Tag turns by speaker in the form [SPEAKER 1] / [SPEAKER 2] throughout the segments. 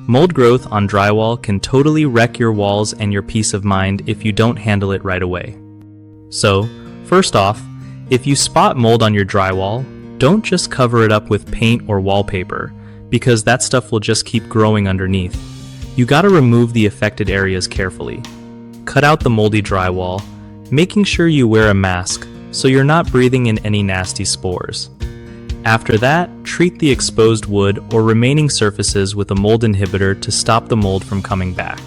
[SPEAKER 1] Mold growth on drywall can totally wreck your walls and your peace of mind if you don't handle it right away. So, first off, if you spot mold on your drywall, don't just cover it up with paint or wallpaper, because that stuff will just keep growing underneath. You gotta remove the affected areas carefully. Cut out the moldy drywall, making sure you wear a mask so you're not breathing in any nasty spores. After that, treat the exposed wood or remaining surfaces with a mold inhibitor to stop the mold from coming back.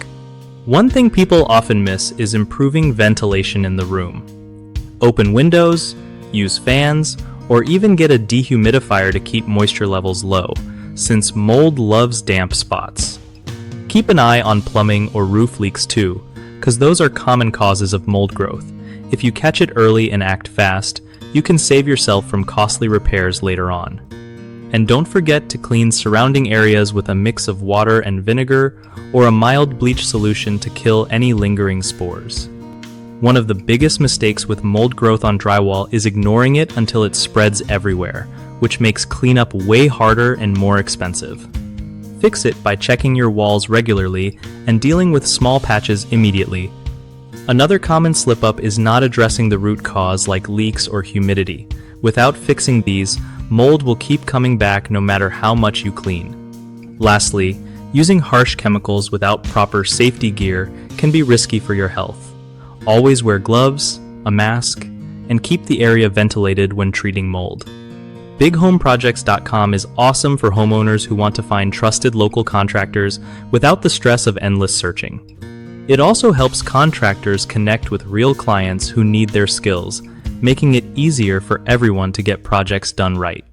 [SPEAKER 1] One thing people often miss is improving ventilation in the room. Open windows, use fans, or even get a dehumidifier to keep moisture levels low, since mold loves damp spots. Keep an eye on plumbing or roof leaks too, because those are common causes of mold growth. If you catch it early and act fast, you can save yourself from costly repairs later on. And don't forget to clean surrounding areas with a mix of water and vinegar or a mild bleach solution to kill any lingering spores. One of the biggest mistakes with mold growth on drywall is ignoring it until it spreads everywhere, which makes cleanup way harder and more expensive. Fix it by checking your walls regularly and dealing with small patches immediately. Another common slip-up is not addressing the root cause like leaks or humidity. Without fixing these, mold will keep coming back no matter how much you clean. Lastly, using harsh chemicals without proper safety gear can be risky for your health. Always wear gloves, a mask, and keep the area ventilated when treating mold. BigHomeProjects.com is awesome for homeowners who want to find trusted local contractors without the stress of endless searching. It also helps contractors connect with real clients who need their skills, making it easier for everyone to get projects done right.